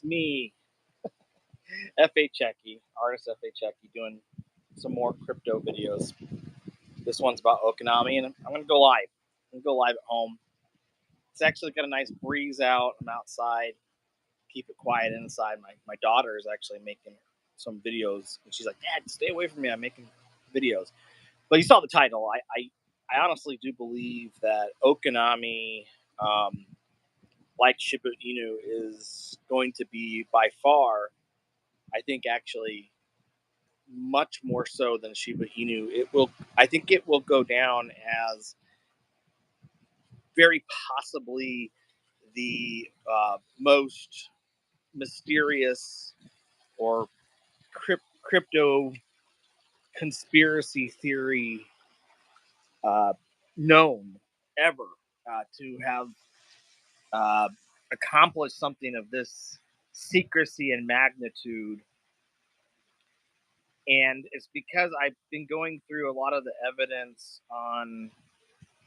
It's me, F.A. Chekki, artist F.A. Chekki, doing some more crypto videos. This one's about Okinami, and I'm going to go live. I'm going to go live at home. It's actually got a nice breeze out. I'm outside. Keep it quiet inside. My daughter is actually making some videos, and she's like, "Dad, stay away from me. I'm making videos." But you saw the title. I honestly do believe that Okinami, like Shiba Inu, is going to be by far, I think, actually much more so than Shiba Inu. I think it will go down as very possibly the most mysterious or crypto conspiracy theory known ever to have accomplished something of this secrecy and magnitude. And it's because I've been going through a lot of the evidence on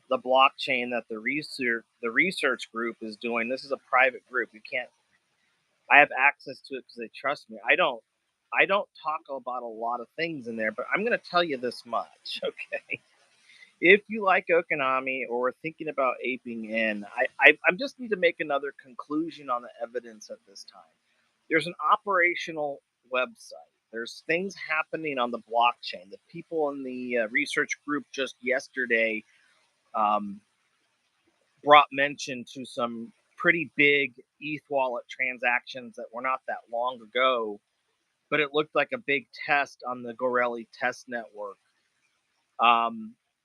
the blockchain that the research group is doing. This is a private group. I have access to it because they trust me. I don't talk about a lot of things in there, but I'm going to tell you this much, okay? If you like Okinami or are thinking about aping in, I just need to make another conclusion on the evidence at this time. There's an operational website. There's things happening on the blockchain. The people in the research group just yesterday brought mention to some pretty big ETH wallet transactions that were not that long ago, but it looked like a big test on the Gorelli test network.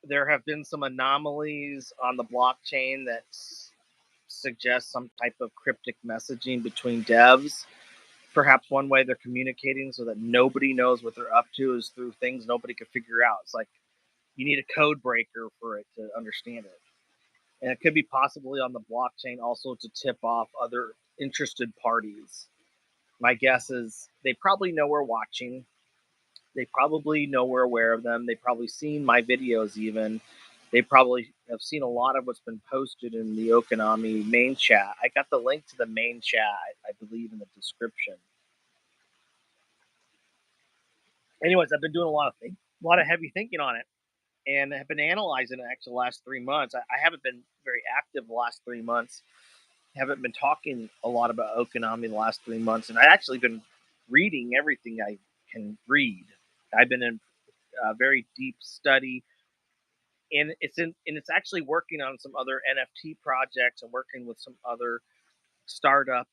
There have been some anomalies on the blockchain that suggest some type of cryptic messaging between devs. Perhaps one way they're communicating so that nobody knows what they're up to is through things nobody can figure out. It's like you need a code breaker for it to understand it. And it could be possibly on the blockchain also to tip off other interested parties. My guess is they probably know we're watching. They probably know we're aware of them. They've probably seen my videos even. They probably have seen a lot of what's been posted in the Okinami main chat. I got the link to the main chat, I believe, in the description. Anyways, I've been doing a lot of heavy thinking on it, and have been analyzing it actually the last 3 months. I haven't been very active the last 3 months. Haven't been talking a lot about Okinami the last 3 months, and I've actually been reading everything I can read. I've been in a very deep study, and it's actually working on some other NFT projects and working with some other startup,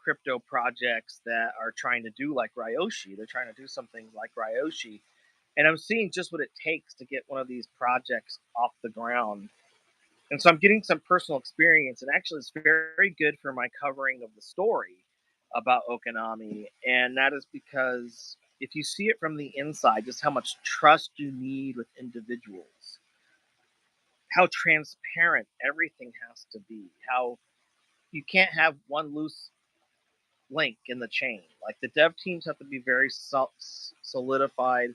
crypto projects that are trying to do like Ryoshi. They're trying to do something like Ryoshi, and I'm seeing just what it takes to get one of these projects off the ground. And so I'm getting some personal experience, and actually it's very good for my covering of the story about Okinami. And that is because if you see it from the inside, just how much trust you need with individuals, how transparent everything has to be, how you can't have one loose link in the chain. Like the dev teams have to be very solidified.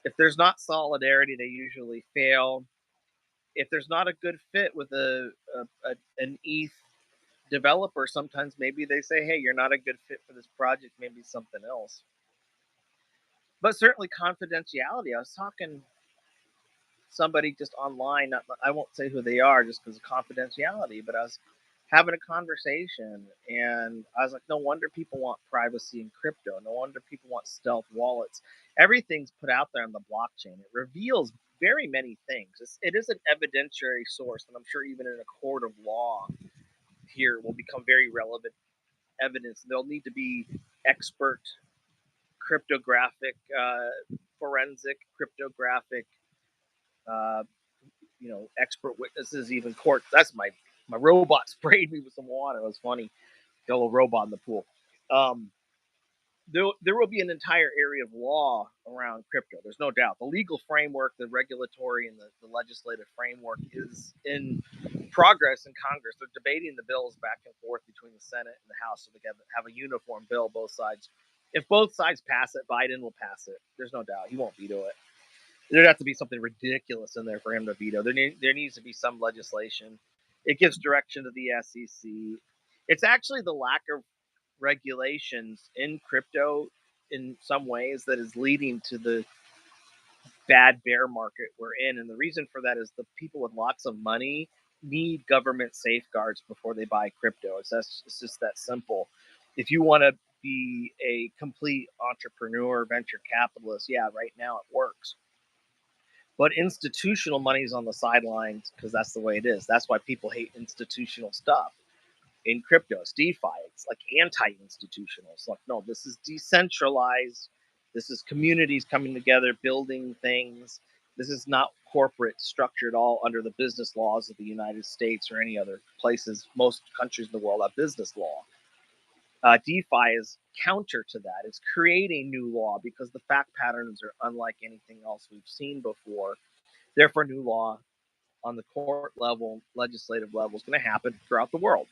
If there's not solidarity, they usually fail. If there's not a good fit with an ETH developer, sometimes maybe they say, hey, you're not a good fit for this project, maybe something else. But certainly confidentiality. I was talking somebody just online, I won't say who they are just because of confidentiality, but I was having a conversation, and I was like, no wonder people want privacy in crypto. No wonder people want stealth wallets. Everything's put out there on the blockchain. It reveals very many things. It is an evidentiary source, and I'm sure even in a court of law here will become very relevant evidence. There'll need to be expert cryptographic, forensic cryptographic, expert witnesses, even court. That's my robot sprayed me with some water. It was funny. Got a little robot in the pool. There will be an entire area of law around crypto. There's no doubt. The legal framework, the regulatory, and the legislative framework is in progress in Congress. They're debating the bills back and forth between the Senate and the House, so they can have a uniform bill, both sides. If both sides pass it, Biden will pass it. There's no doubt. He won't veto it. There'd have to be something ridiculous in there for him to veto. There needs to be some legislation. It gives direction to the SEC. It's actually the lack of regulations in crypto in some ways that is leading to the bad bear market we're in. And the reason for that is the people with lots of money need government safeguards before they buy crypto. It's just that simple. If you want to be a complete entrepreneur, venture capitalist, yeah, right now it works. But institutional money is on the sidelines because that's the way it is. That's why people hate institutional stuff. In crypto, it's DeFi. It's like anti-institutional. It's like, no, this is decentralized. This is communities coming together, building things. This is not corporate structured all under the business laws of the United States or any other places. Most countries in the world have business law. DeFi is counter to that. It's creating new law because the fact patterns are unlike anything else we've seen before. Therefore, new law on the court level, legislative level is going to happen throughout the world.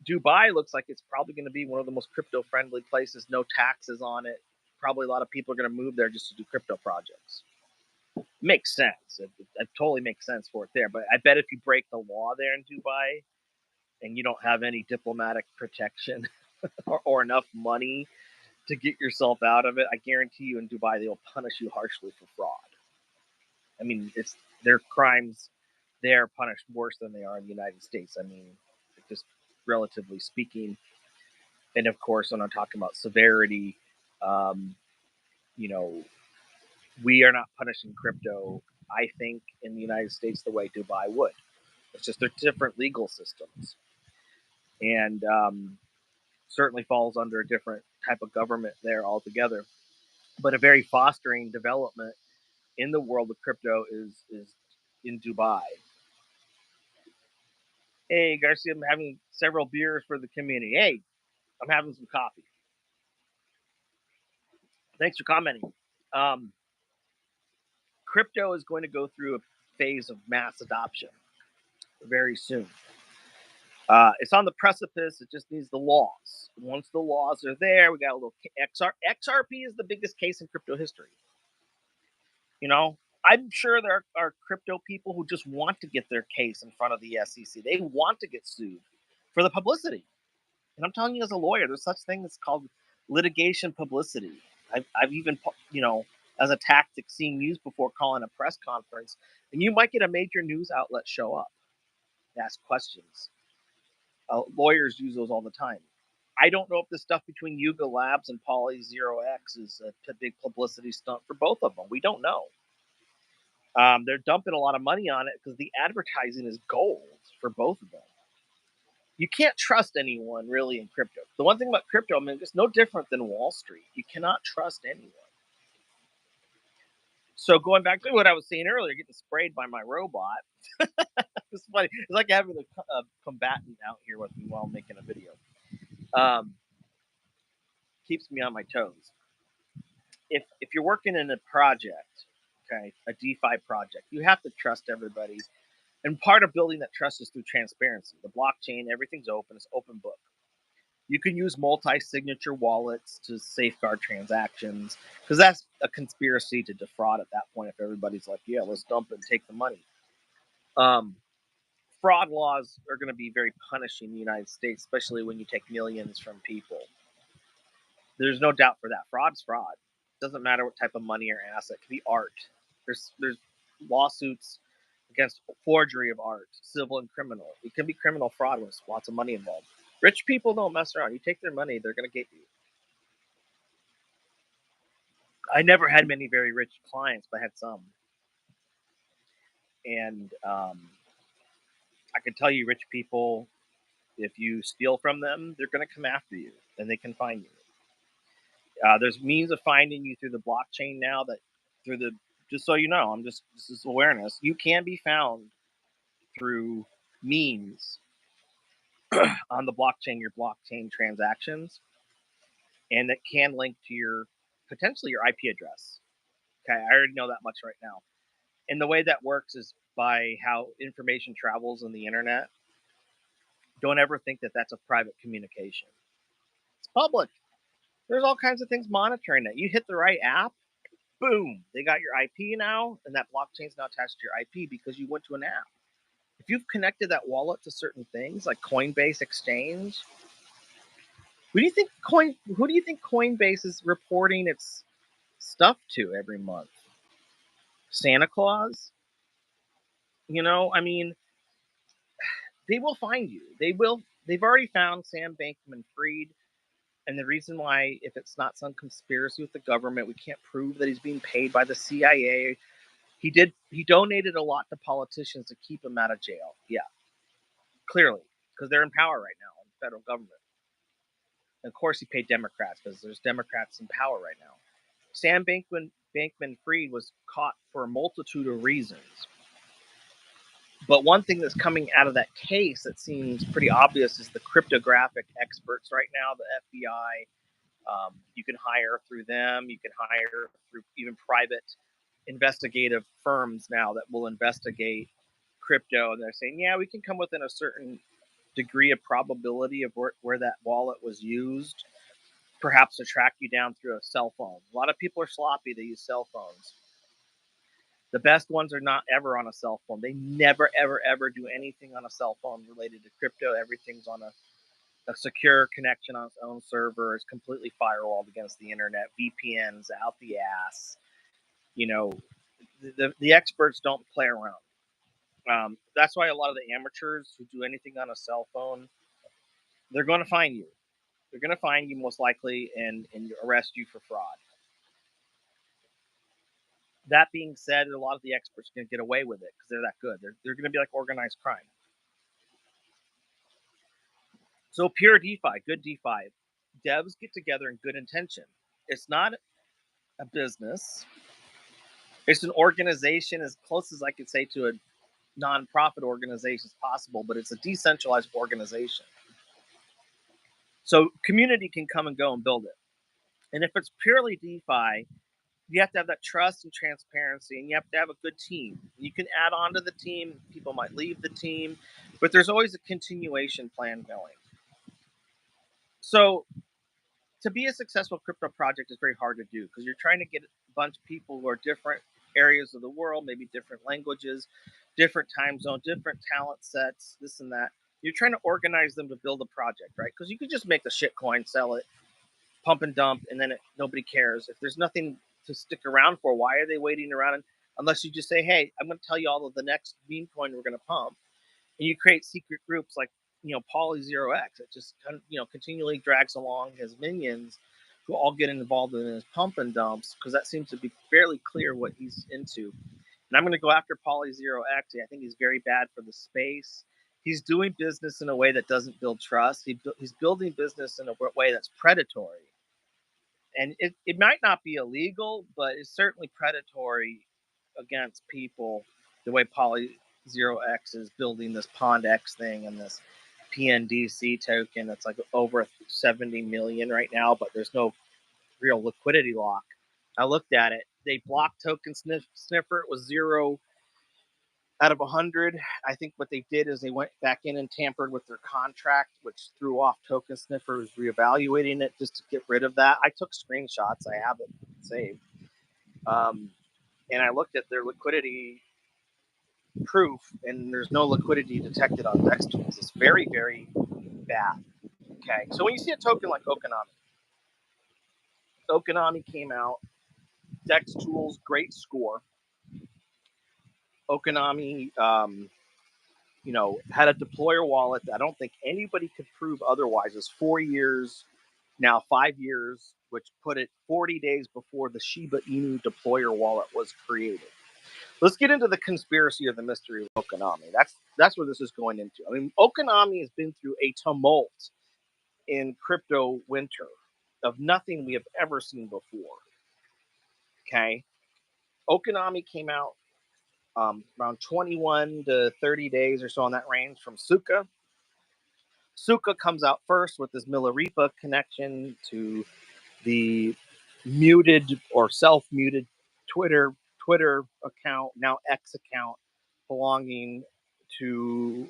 Dubai looks like it's probably going to be one of the most crypto-friendly places. No taxes on it. Probably a lot of people are going to move there just to do crypto projects. Makes sense. It totally makes sense for it there. But I bet if you break the law there in Dubai and you don't have any diplomatic protection or enough money to get yourself out of it, I guarantee you in Dubai they'll punish you harshly for fraud. I mean, it's their crimes there punished worse than they are in the United States. I mean, just relatively speaking. And of course, when I'm talking about severity, you know, we are not punishing crypto, I think, in the United States the way Dubai would. It's just they're different legal systems. And certainly falls under a different type of government there altogether. But a very fostering development in the world of crypto is in Dubai. Hey, Garcia, I'm having several beers for the community. Hey, I'm having some coffee. Thanks for commenting. Crypto is going to go through a phase of mass adoption very soon. It's on the precipice. It just needs the laws. Once the laws are there, we got a little XRP is the biggest case in crypto history. You know, I'm sure there are crypto people who just want to get their case in front of the SEC. They want to get sued for the publicity. And I'm telling you, as a lawyer, there's such thing that's called litigation publicity. I've even, you know, as a tactic seen used before calling a press conference, and you might get a major news outlet show up, ask questions. Lawyers use those all the time. I don't know if the stuff between Yuga Labs and Poly 0x is a big publicity stunt for both of them. We don't know. They're dumping a lot of money on it because the advertising is gold for both of them. You can't trust anyone really in crypto. The one thing about crypto, I mean, it's no different than Wall Street. You cannot trust anyone. So going back to what I was saying earlier, getting sprayed by my robot. It's funny. It's like having a combatant out here with me while making a video. Keeps me on my toes. If you're working in a project, okay, a DeFi project, you have to trust everybody. And part of building that trust is through transparency. The blockchain, everything's open. It's open book. You can use multi-signature wallets to safeguard transactions because that's a conspiracy to defraud at that point. If everybody's like, yeah, let's dump it and take the money. Fraud laws are going to be very punishing in the United States, especially when you take millions from people. There's no doubt for that. Fraud's fraud. It doesn't matter what type of money or asset. It could be art. There's lawsuits against forgery of art, civil and criminal. It can be criminal fraud with lots of money involved. Rich people don't mess around. You take their money, they're going to get you. I never had many very rich clients, but I had some. And I can tell you, rich people, if you steal from them, they're going to come after you, and they can find you. There's means of finding you through the blockchain now that through the, just so you know, this is awareness. You can be found through means on the blockchain, your blockchain transactions, and that can link to your, potentially your IP address. Okay, I already know that much right now. And the way that works is by how information travels on the internet. Don't ever think that that's a private communication. It's public. There's all kinds of things monitoring it. You hit the right app, boom, they got your IP now, and that blockchain's now attached to your IP because you went to an app. you've connected that wallet to certain things like Coinbase Exchange, who do you think Coinbase is reporting its stuff to every month? Santa Claus? You know, I mean, they will find you. They've already found Sam Bankman-Fried. And the reason why, if it's not some conspiracy with the government, we can't prove that he's being paid by the CIA. He donated a lot to politicians to keep him out of jail. Yeah, clearly, because they're in power right now in the federal government. And of course, he paid Democrats because there's Democrats in power right now. Sam Bankman-Fried was caught for a multitude of reasons. But one thing that's coming out of that case that seems pretty obvious is the cryptographic experts right now, the FBI. You can hire through them. You can hire through even private investigative firms now that will investigate crypto. And they're saying, yeah, we can come within a certain degree of probability of where that wallet was used, perhaps to track you down through a cell phone. A lot of people are sloppy. They use cell phones. The best ones are not ever on a cell phone. They never, ever, ever do anything on a cell phone related to crypto. Everything's on a secure connection on its own server. Is completely firewalled against the internet. VPNs out the ass. You know, the experts don't play around. That's why a lot of the amateurs who do anything on a cell phone, they're going to find you. They're going to find you most likely and arrest you for fraud. That being said, a lot of the experts are going to get away with it because they're that good. They're going to be like organized crime. So pure DeFi, good DeFi. Devs get together in good intention. It's not a business. It's an organization as close as I could say to a nonprofit organization as possible, but it's a decentralized organization. So community can come and go and build it. And if it's purely DeFi, you have to have that trust and transparency, and you have to have a good team. You can add on to the team. People might leave the team, but there's always a continuation plan going. So to be a successful crypto project is very hard to do because you're trying to get a bunch of people who are different areas of the world, maybe different languages, different time zone, different talent sets, this and that. You're trying to organize them to build a project, right? Because you could just make a shit coin, sell it, pump and dump, and then nobody cares. If there's nothing to stick around for, why are they waiting around? Unless you just say, hey, I'm going to tell you all of the next meme coin we're going to pump. And you create secret groups like, Poly0x. It just, continually drags along his minions who all get involved in his pump and dumps because that seems to be fairly clear what he's into. And I'm going to go after Poly0x. I think he's very bad for the space. He's doing business in a way that doesn't build trust. He's building business in a way that's predatory. And it might not be illegal, but it's certainly predatory against people the way Poly0x is building this PondX thing and this PNDC token that's like over 70 million right now, but there's no real liquidity lock. I looked at it. They blocked token sniffer. It was 0 out of 100. I think what they did is they went back in and tampered with their contract, which threw off token sniffer, was reevaluating it just to get rid of that. I took screenshots. I have it saved. And I looked at their liquidity proof, and there's no liquidity detected on DEX tools. It's very, very bad. Okay, so when you see a token like Okinami came out, DEX tools, great score. Okinami, had a deployer wallet that I don't think anybody could prove otherwise. It's 4 years, now 5 years, which put it 40 days before the Shiba Inu deployer wallet was created. Let's get into the conspiracy or the mystery of Okinami. That's where this is going into. I mean, Okinami has been through a tumult in crypto winter of nothing we have ever seen before. Okay. Okinami came out around 21 to 30 days or so on that range from Suka. Suka comes out first with this Milarepa connection to the muted or self-muted Twitter account, now X account, belonging to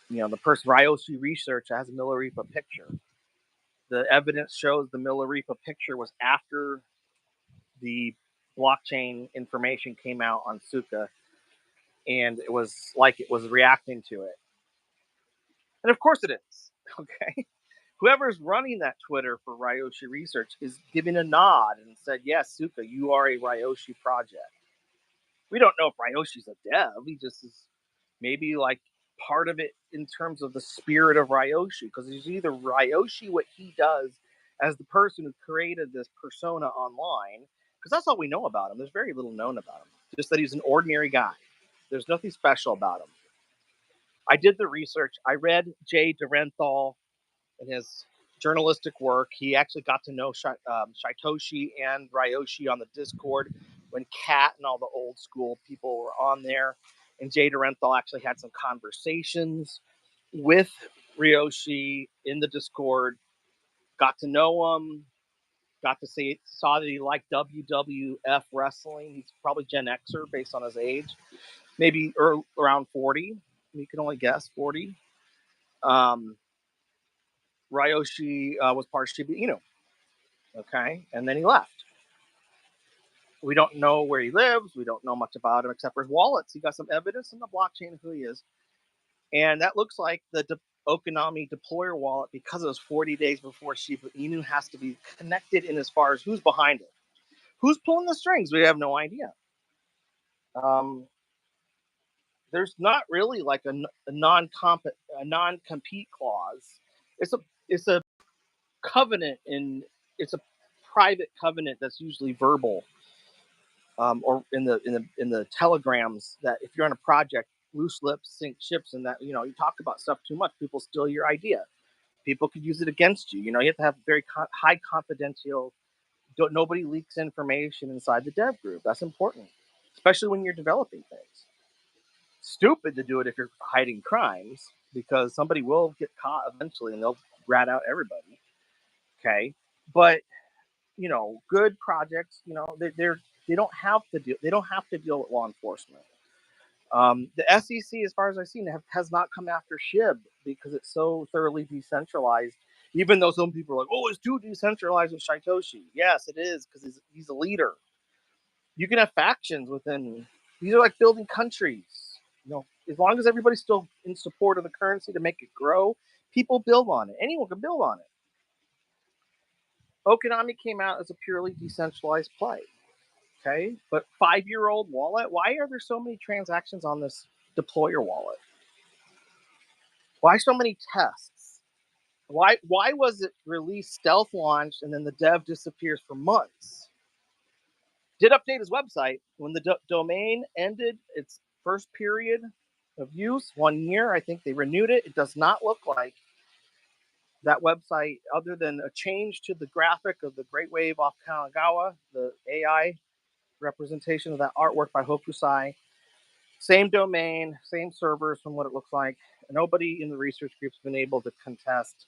the person Ryoshi Research that has a Milarepa picture. The evidence shows the Milarepa picture was after the blockchain information came out on Suka. and it was like it was reacting to it. And of course it is. Okay. Whoever's running that Twitter for Ryoshi Research is giving a nod and said, yes, Suka, you are a Ryoshi project. We don't know if Ryoshi's a dev. He just is maybe like part of it in terms of the spirit of Ryoshi, because he's either Ryoshi, what he does as the person who created this persona online, because that's all we know about him. There's very little known about him, just that he's an ordinary guy. There's nothing special about him. I did the research. I read Jay Durenthal in his journalistic work. He actually got to know Shytoshi and Ryoshi on the Discord when Kat and all the old school people were on there. And Jay Durenthal actually had some conversations with Ryoshi in the Discord, got to know him, saw that he liked WWF wrestling. He's probably Gen Xer based on his age, maybe around 40. You can only guess 40. Ryoshi was part of Shib, okay, and then he left. We don't know where he lives. We don't know much about him except for his wallets. He got some evidence in the blockchain of who he is, and that looks like the Okinami deployer wallet, because it was 40 days before Shiba Inu, has to be connected in as far as who's behind it. Who's pulling the strings? We have no idea. There's not really like a non-compete clause. It's a covenant, it's a private covenant that's usually verbal, or in the telegrams, that if you're on a project, loose lips sink ships, and that you talk about stuff too much, people steal your idea. People could use it against you. You have to have very high confidential. Nobody leaks information inside the dev group. That's important, especially when you're developing things. Stupid to do it if you're hiding crimes, because somebody will get caught eventually and they'll rat out everybody. Okay, but good projects, they don't have to deal with law enforcement. The SEC, as far as I've seen, has not come after Shib because it's so thoroughly decentralized. Even though some people are like, "Oh, it's too decentralized with Shytoshi." Yes, it is, because he's a leader. You can have factions within. These are like building countries. As long as everybody's still in support of the currency to make it grow, people build on it. Anyone can build on it. Okinami came out as a purely decentralized play. Okay, but 5-year-old wallet. Why are there so many transactions on this deployer wallet? Why so many tests? Why was it released, stealth launched, and then the dev disappears for months? Did update his website when the domain ended its first period of use, 1 year. I think they renewed it. It does not look like that website, other than a change to the graphic of the Great Wave off Kanagawa, the AI representation of that artwork by Hokusai. Same domain, same servers from what it looks like. Nobody in the research group's been able to contest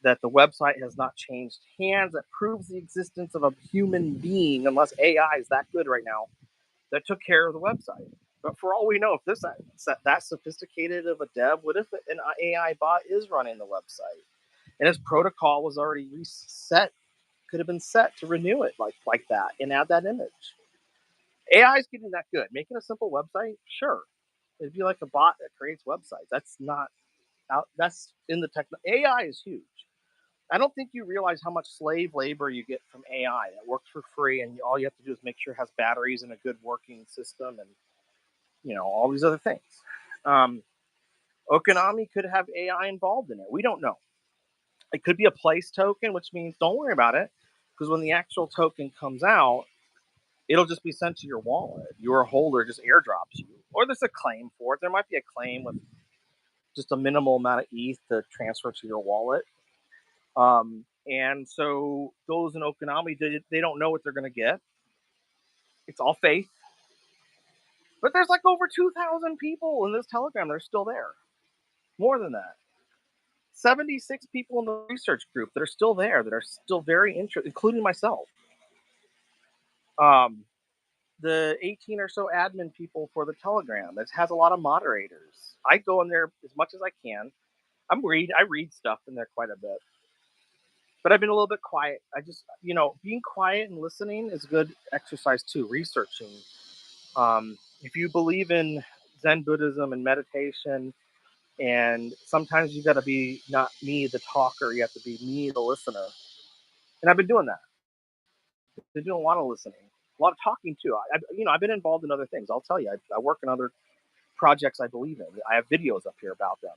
that the website has not changed hands. That proves the existence of a human being, unless AI is that good right now, that took care of the website. But for all we know, if this that sophisticated of a dev, what if an AI bot is running the website and its protocol was already reset, could have been set to renew it like that and add that image? AI is getting that good. Making a simple website, sure. It'd be like a bot that creates websites. That's not out. That's in the tech. AI is huge. I don't think you realize how much slave labor you get from AI that works for free, and all you have to do is make sure it has batteries and a good working system, and all these other things. Okinami could have AI involved in it. We don't know. It could be a place token, which means don't worry about it, because when the actual token comes out, it'll just be sent to your wallet. Your holder just airdrops you, or there's a claim for it. There might be a claim with just a minimal amount of ETH to transfer to your wallet. And so those in Okinami, they don't know what they're going to get. It's all faith. But there's like over 2,000 people in this Telegram that are still there. More than that. 76 people in the research group that are still there, that are still very interested, including myself. The 18 or so admin people for the Telegram. It has a lot of moderators. I go in there as much as I can. I read stuff in there quite a bit. But I've been a little bit quiet. I just, being quiet and listening is good exercise too. Researching. If you believe in Zen Buddhism and meditation. And sometimes you got to be not me, the talker. You have to be me, the listener. And I've been doing that. I've been doing a lot of listening, a lot of talking too. I've been involved in other things. I'll tell you, I work in other projects I believe in. I have videos up here about them.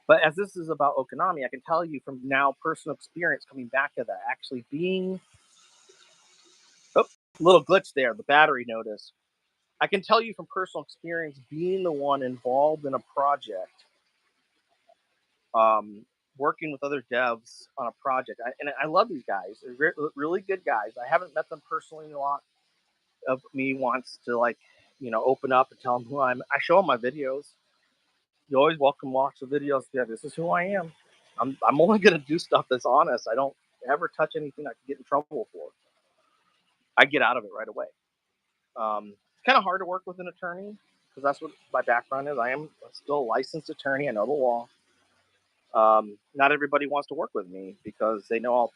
But as this is about Okinami, I can tell you from now personal experience coming back to that, actually being, little glitch there, the battery notice. I can tell you from personal experience being the one involved in a project, working with other devs on a project. I love these guys. They're really good guys. I haven't met them personally. A lot of me wants to open up and tell them who I'm. I show them my videos. You always welcome to watch the videos. Yeah, this is who I am. I'm only going to do stuff that's honest. I don't ever touch anything I could get in trouble for. I get out of it right away. It's kind of hard to work with an attorney because that's what my background is. I am still a licensed attorney. I know the law. Not everybody wants to work with me because they know I'll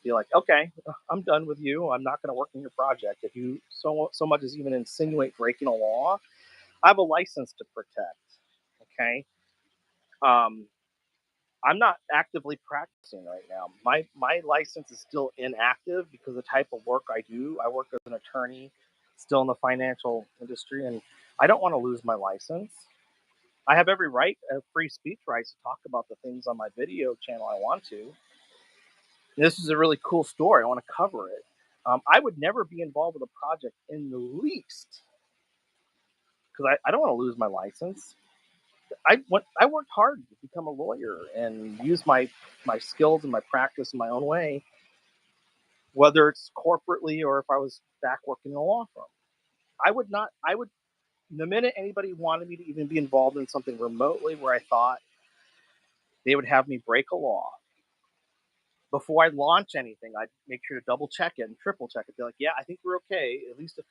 be like, okay, I'm done with you. I'm not going to work in your project. If you so much as even insinuate breaking a law, I have a license to protect. Okay. I'm not actively practicing right now. My license is still inactive because the type of work I do. I work as an attorney, still in the financial industry, and I don't want to lose my license. I have every right, free speech rights, to talk about the things on my video channel I want to. And this is a really cool story. I want to cover it. I would never be involved with a project in the least because I don't want to lose my license. I worked hard to become a lawyer and use my skills and my practice in my own way, whether it's corporately or if I was back working in a law firm. The minute anybody wanted me to even be involved in something remotely where I thought they would have me break a law, before I launch anything, I'd make sure to double check it and triple check it. Be like, yeah, I think we're okay. At least if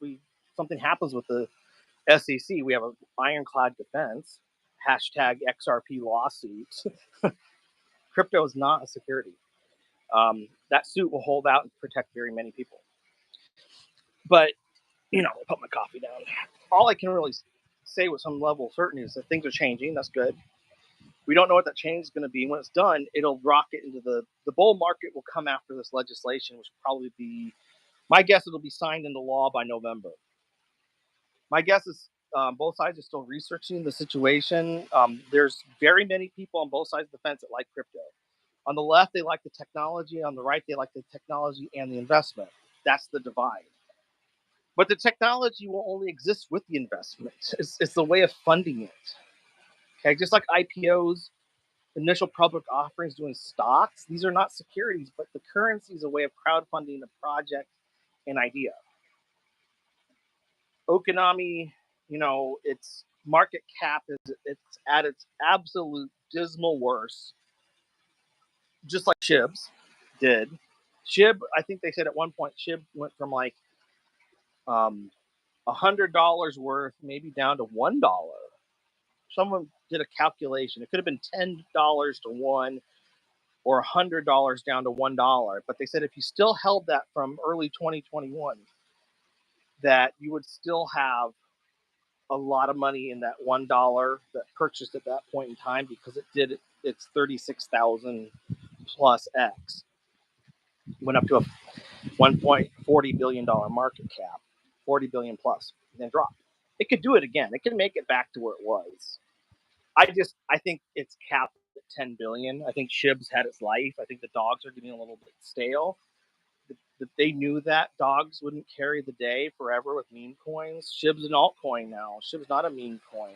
something happens with the SEC, we have an ironclad defense. Hashtag XRP lawsuits. Crypto is not a security. That suit will hold out and protect very many people. But, I put my coffee down. All I can really say with some level of certainty is that things are changing. That's good. We don't know what that change is going to be. When it's done, it'll rocket into the bull market will come after this legislation, which will probably be, my guess, it'll be signed into law by November. My guess is both sides are still researching the situation. There's very many people on both sides of the fence that like crypto. On the left, they like the technology. On the right, they like the technology and the investment. That's the divide. But the technology will only exist with the investment. It's the way of funding it. Okay, just like IPOs, initial public offerings, doing stocks. These are not securities, but the currency is a way of crowdfunding a project, an idea. Okinami, its market cap it's at its absolute dismal worst, just like Shib's did. Shib, I think they said at one point, Shib went from like $100 worth, maybe down to $1. Someone did a calculation. It could have been $10 to one, or $100 down to $1. But they said if you still held that from early 2021, that you would still have a lot of money in that $1 that purchased at that point in time, because it did its 36,000 plus X. Went up to a $1.40 billion market cap, 40 billion plus, and then dropped. It could do it again. It can make it back to where it was. I think it's capped at 10 billion. I think Shib's had its life. I think the dogs are getting a little bit stale. They knew that dogs wouldn't carry the day forever with meme coins. Shib's an altcoin now. Shib's not a meme coin.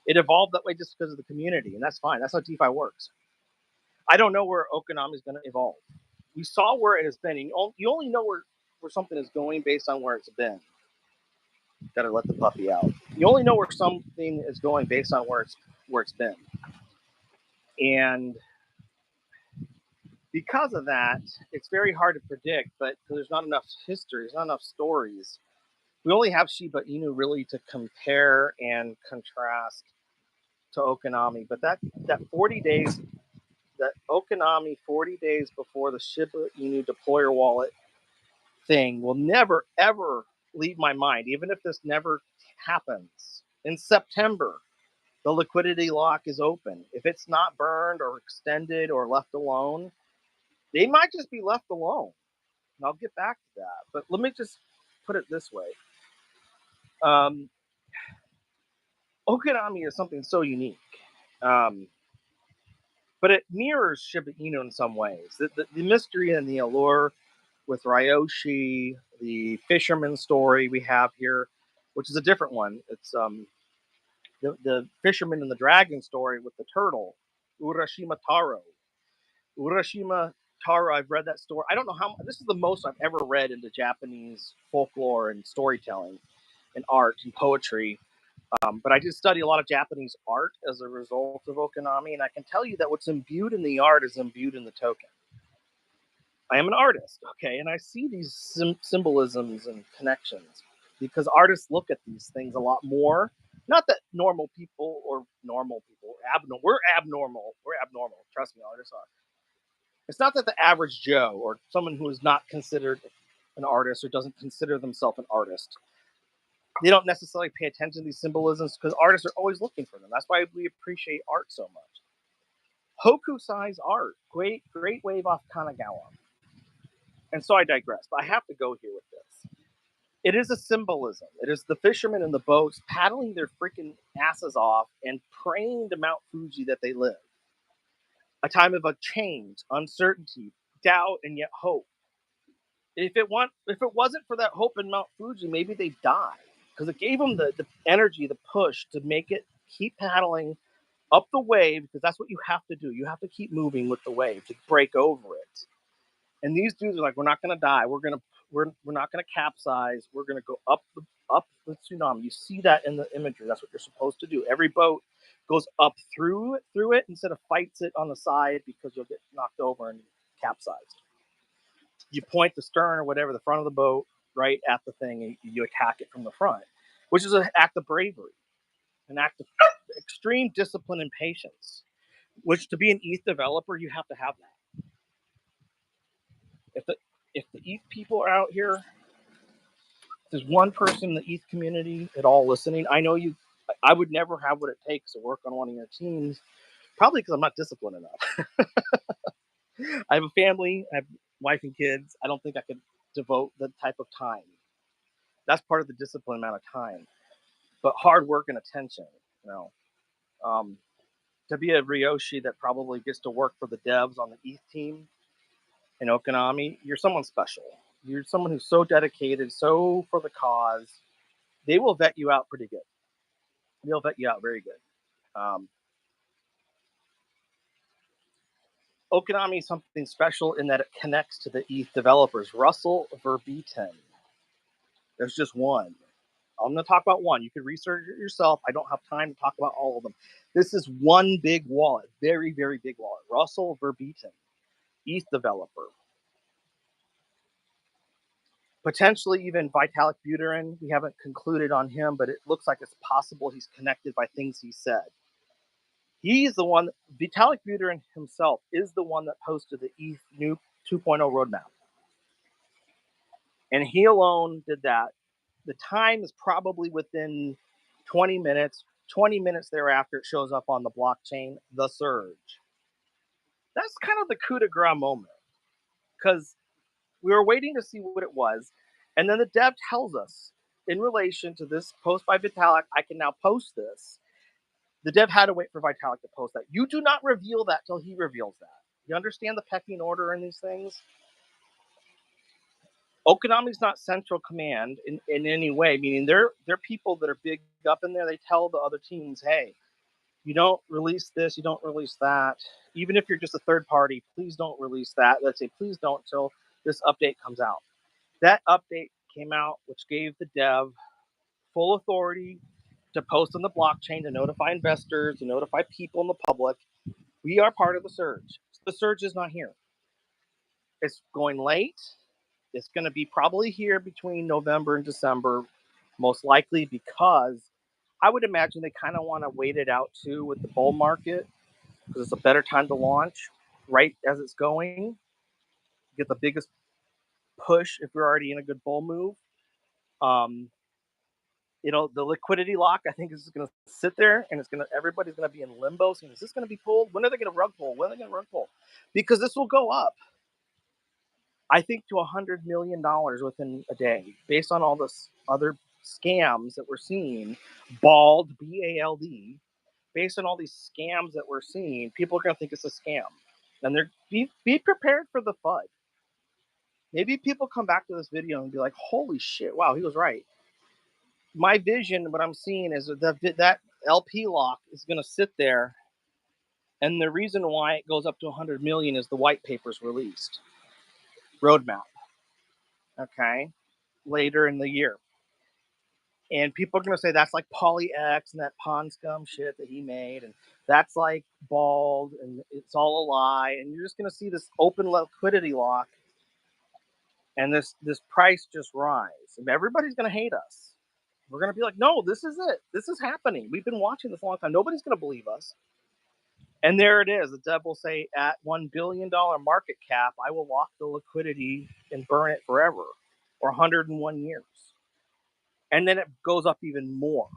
It evolved that way just because of the community, and that's fine. That's how DeFi works. I don't know where Okinami is going to evolve. We saw where it has been. You only know where something is going based on where it's been. Got to let the puppy out. You only know where something is going based on where it's been. And because of that, it's very hard to predict, but there's not enough history, there's not enough stories. We only have Shiba Inu really to compare and contrast to Okinami. But that 40 days, that Okinami 40 days before the Shiba Inu deployer wallet thing will never, ever leave my mind, even if this never happens. In September, the liquidity lock is open. If it's not burned or extended or left alone, they might just be left alone. And I'll get back to that. But let me just put it this way. Okinami is something so unique. But it mirrors Shiba Inu in some ways. The mystery and the allure with Ryoshi, the fisherman story we have here, which is a different one. It's the fisherman and the dragon story with the turtle, Urashima Taro. Urashima Taro, I've read that story. I don't know how, this is the most I've ever read into Japanese folklore and storytelling and art and poetry. But I did study a lot of Japanese art as a result of Okinami, and I can tell you that what's imbued in the art is imbued in the token. I am an artist, okay, and I see these symbolisms and connections because artists look at these things a lot more. Not that normal people, we're abnormal. We're abnormal. Trust me, artists are. It's not that the average Joe or someone who is not considered an artist or doesn't consider themselves an artist, they don't necessarily pay attention to these symbolisms because artists are always looking for them. That's why we appreciate art so much. Hokusai's art, great wave off Kanagawa. And so I digress, but I have to go here with this. It is a symbolism. It is the fishermen in the boats paddling their freaking asses off and praying to Mount Fuji that they live. A time of a change, uncertainty, doubt, and yet hope. If it wasn't for that hope in Mount Fuji, maybe they die because it gave them the energy, the push to make it, keep paddling up the wave because that's what you have to do. You have to keep moving with the wave to break over it. And these dudes are like, we're not going to die. We're not going to capsize. We're going to go up the tsunami. You see that in the imagery. That's what you're supposed to do. Every boat goes up through it instead of fights it on the side because you'll get knocked over and capsized. You point the stern or whatever, the front of the boat, right at the thing, and you attack it from the front, which is an act of bravery, an act of extreme discipline and patience, which to be an ETH developer, you have to have that. If the ETH people are out here, if there's one person in the ETH community at all listening, I know you. I would never have what it takes to work on one of your teams, probably because I'm not disciplined enough. I have a family, I have wife and kids. I don't think I could devote the type of time. That's part of the discipline amount of time, but hard work and attention. You know, to be a Ryoshi that probably gets to work for the devs on the ETH team in Okinami, you're someone special. You're someone who's so dedicated, so for the cause. They will vet you out pretty good. They'll vet you out very good. Okinami is something special in that it connects to the ETH developers. Russell Verbeeten. There's just one. I'm going to talk about one. You can research it yourself. I don't have time to talk about all of them. This is one big wallet, very, very big wallet. Russell Verbeeten, ETH developer. Potentially even Vitalik Buterin. We haven't concluded on him, but it looks like it's possible he's connected by things he said. He's the one, Vitalik Buterin himself is the one that posted the ETH new 2.0 roadmap. And he alone did that. The time is probably within 20 minutes. 20 minutes thereafter, it shows up on the blockchain, the surge. That's kind of the coup de grace moment because we were waiting to see what it was. And then the dev tells us in relation to this post by Vitalik, I can now post this. The dev had to wait for Vitalik to post that. You do not reveal that till he reveals that. You understand the pecking order in these things? Okinami's not central command in any way, meaning they're people that are big up in there. They tell the other teams, hey, you don't release this, you don't release that. Even if you're just a third party, please don't release that. Let's say, please don't till this update comes out. That update came out, which gave the dev full authority to post on the blockchain, to notify investors, to notify people in the public. We are part of the surge. The surge is not here. It's going late. It's going to be probably here between November and December, most likely, because I would imagine they kind of want to wait it out too with the bull market because it's a better time to launch right as it's going. Get the biggest push if we're already in a good bull move. the liquidity lock, I think, is going to sit there, and everybody's going to be in limbo. So is this going to be pulled? When are they going to rug pull? When are they going to rug pull? Because this will go up, I think, to $100 million within a day, based on all this other scams that we're seeing. Bald, B-A-L-D, based on all these scams that we're seeing, people are going to think it's a scam. And be prepared for the FUD. Maybe people come back to this video and be like, holy shit, wow, he was right. My vision, what I'm seeing is that LP lock is going to sit there. And the reason why it goes up to 100 million is the white paper's released. Roadmap. Okay. Later in the year. And people are going to say that's like PolyX and that pawn scum shit that he made. And that's like bald and it's all a lie. And you're just going to see this open liquidity lock. And this price just rise. And everybody's going to hate us. We're going to be like, no, this is it. This is happening. We've been watching this a long time. Nobody's going to believe us. And there it is. The dev will say, at $1 billion market cap, I will lock the liquidity and burn it forever, or 101 years. And then it goes up even more,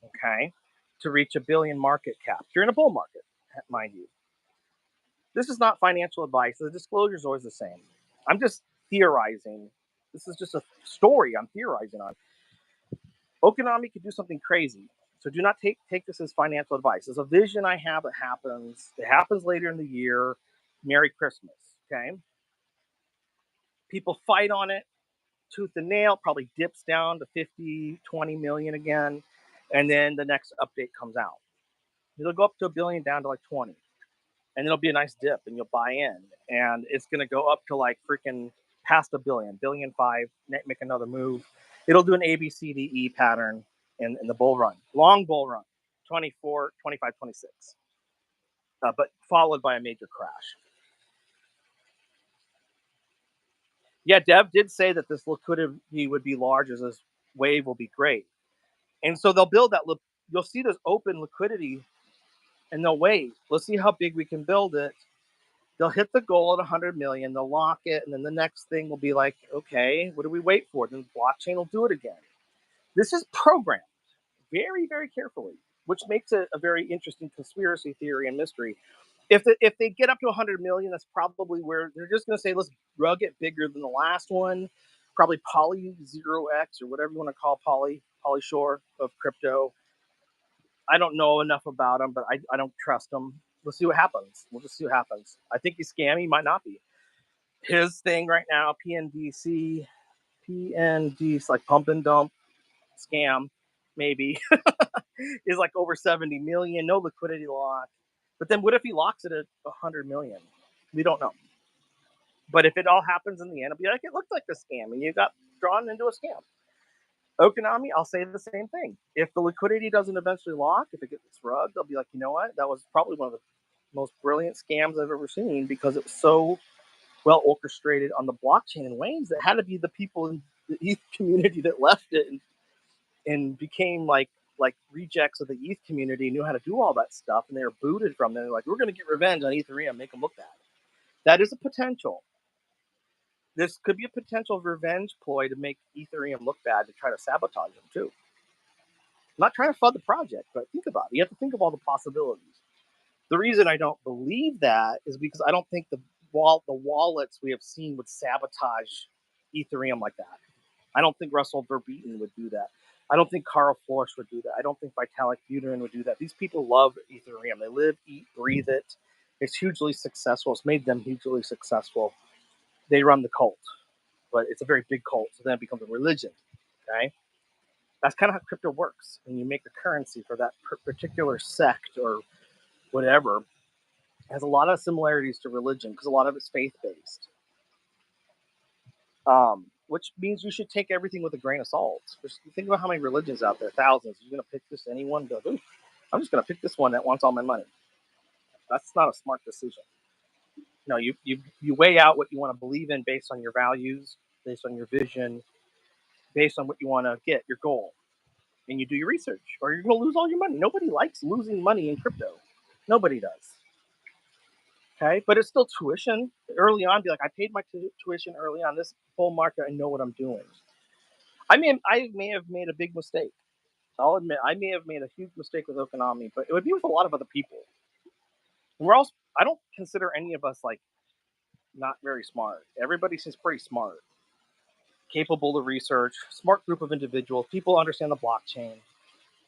okay, to reach $1 billion market cap. You're in a bull market, mind you. This is not financial advice. The disclosure is always the same. I'm just theorizing. This is just a story I'm theorizing on. Okinami could do something crazy. So do not take this as financial advice. It's a vision I have that happens. It happens later in the year. Merry Christmas, okay? People fight on it, tooth and nail, probably dips down to 50, 20 million again. And then the next update comes out. It'll go up to $1 billion down to like 20. And it'll be a nice dip and you'll buy in. And it's going to go up to like freaking past $1 billion, $1.5 billion, make another move. It'll do an ABCDE pattern in the bull run, long bull run, 24, 25, 26, but followed by a major crash. Yeah, Dev did say that this liquidity would be large as this wave will be great. And so they'll build that. You'll see this open liquidity and they'll wait. Let's see how big we can build it. They'll hit the goal at 100 million. They'll lock it. And then the next thing will be like, okay, what do we wait for? Then blockchain will do it again. This is programmed very, very carefully, which makes it a very interesting conspiracy theory and mystery. If they get up to 100 million, that's probably where they're just going to say, let's rug it bigger than the last one. Probably Poly 0x or whatever you want to call Poly Shore of crypto. I don't know enough about him, but I don't trust him. We'll see what happens. We'll just see what happens. I think he's scammy. Might not be. His thing right now, PNDC, like pump and dump scam, maybe, is like over 70 million, no liquidity lock. But then what if he locks it at 100 million? We don't know. But if it all happens in the end, it'll be like, it looked like a scam and you got drawn into a scam. Okinami, I'll say the same thing. If the liquidity doesn't eventually lock, if it gets rugged, they'll be like, you know what? That was probably one of the most brilliant scams I've ever seen because it was so well orchestrated on the blockchain in ways that had to be the people in the ETH community that left it and became like rejects of the ETH community, knew how to do all that stuff, and they were booted from them. They're like, we're going to get revenge on Ethereum, make them look bad. That is a potential. This could be a potential revenge ploy to make Ethereum look bad, to try to sabotage them too. I'm not trying to FUD the project, but think about it. You have to think of all the possibilities. The reason I don't believe that is because I don't think the wallets we have seen would sabotage Ethereum like that. I don't think Russell Verbeeten would do that. I don't think Carl Forsch would do that. I don't think Vitalik Buterin would do that. These people love Ethereum. They live, eat, breathe it. It's hugely successful. It's made them hugely successful. They run the cult, but it's a very big cult. So then it becomes a religion, okay? That's kind of how crypto works. When you make a currency for that particular sect or whatever, it has a lot of similarities to religion because a lot of it's faith-based. Which means you should take everything with a grain of salt. Just think about how many religions out there, thousands. You're going to pick just anyone, go, ooh, I'm just going to pick this one that wants all my money. That's not a smart decision. No, you weigh out what you want to believe in based on your values, based on your vision, based on what you want to get, your goal. And you do your research, or you're going to lose all your money. Nobody likes losing money in crypto. Nobody does. Okay, but it's still tuition. Early on, be like, I paid my tuition early on. This bull market, I know what I'm doing. I may have made a big mistake. I'll admit I may have made a huge mistake with Okinami, but it would be with a lot of other people. And I don't consider any of us like not very smart. Everybody seems pretty smart, capable of research, smart group of individuals. People understand the blockchain.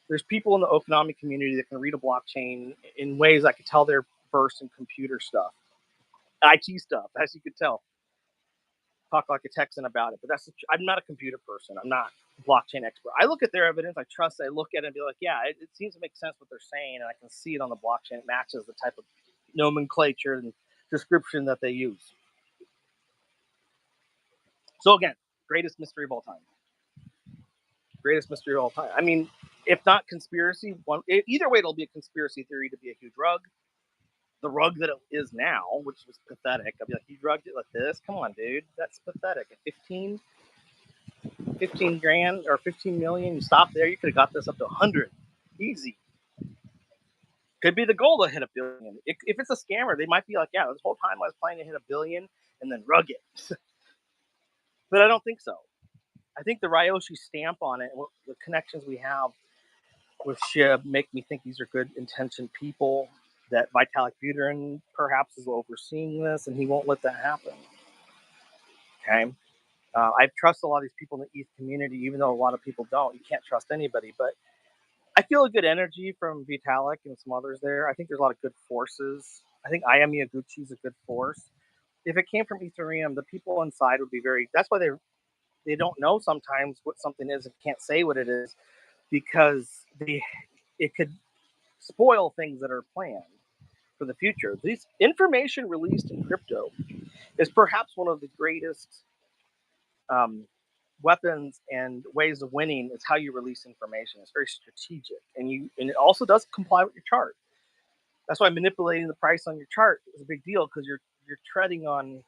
There's people in the Okinami community that can read a blockchain in ways I could tell they're versed in computer stuff, IT stuff, as you could tell. Talk like a Texan about it, but I'm not a computer person. I'm not a blockchain expert. I look at their evidence, I trust, I look at it and be like, yeah, it seems to make sense what they're saying, and I can see it on the blockchain. It matches the type of nomenclature and description that they use. So again, greatest mystery of all time. Greatest mystery of all time. I mean, if not conspiracy, either way, it'll be a conspiracy theory to be a huge rug. The rug that it is now, which was pathetic. I'll be like, you drugged it like this? Come on, dude. That's pathetic. At 15 grand or 15 million, you stop there. You could have got this up to 100. Easy. Could be the goal to hit $1 billion. If it's a scammer, they might be like, yeah, this whole time I was planning to hit $1 billion and then rug it. But I don't think so. I think the Ryoshi stamp on it, the connections we have with Shib make me think these are good intentioned people, that Vitalik Buterin perhaps is overseeing this and he won't let that happen. Okay. I trust a lot of these people in the ETH community, even though a lot of people don't. You can't trust anybody, but I feel a good energy from Vitalik and some others there. I think there's a lot of good forces. I think Aya Miyaguchi is a good force. If it came from Ethereum, the people inside would be that's why they don't know sometimes what something is and can't say what it is, because it could spoil things that are planned for the future. This information released in crypto is perhaps one of the greatest weapons and ways of winning. Is how you release information. It's very strategic, and it also does comply with your chart. That's why manipulating the price on your chart is a big deal, because you're treading on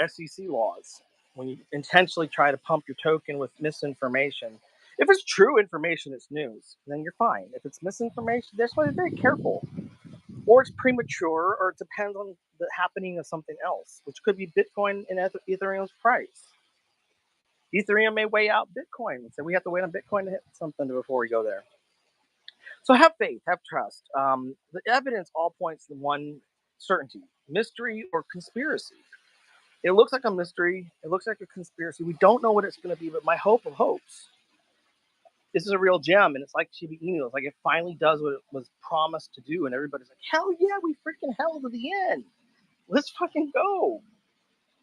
SEC laws when you intentionally try to pump your token with misinformation. If it's true information, it's news, then you're fine. If it's misinformation, that's why they're very careful. Or it's premature, or it depends on the happening of something else, which could be Bitcoin and Ethereum's price. Ethereum may weigh out Bitcoin, so we have to wait on Bitcoin to hit something before we go there. So have faith, have trust. The evidence all points to one certainty: mystery or conspiracy. It looks like a mystery. It looks like a conspiracy. We don't know what it's going to be, but my hope of hopes, this is a real gem, and it's like Shib Inu. It's like it finally does what it was promised to do, and everybody's like, hell yeah, we freaking held to the end. Let's fucking go.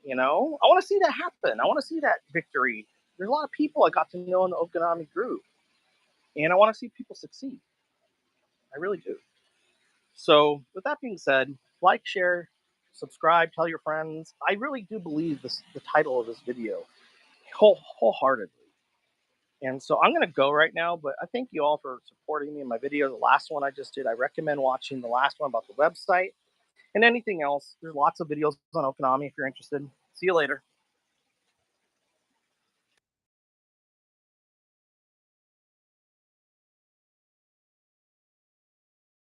I want to see that happen. I want to see that victory. There's a lot of people I got to know in the Okinami group, and I want to see people succeed. I really do. So with that being said, like, share, subscribe, tell your friends. I really do believe the title of this video wholeheartedly. And so I'm going to go right now, but I thank you all for supporting me in my video. The last one I just did, I recommend watching the last one about the website and anything else. There's lots of videos on Okinami if you're interested. See you later.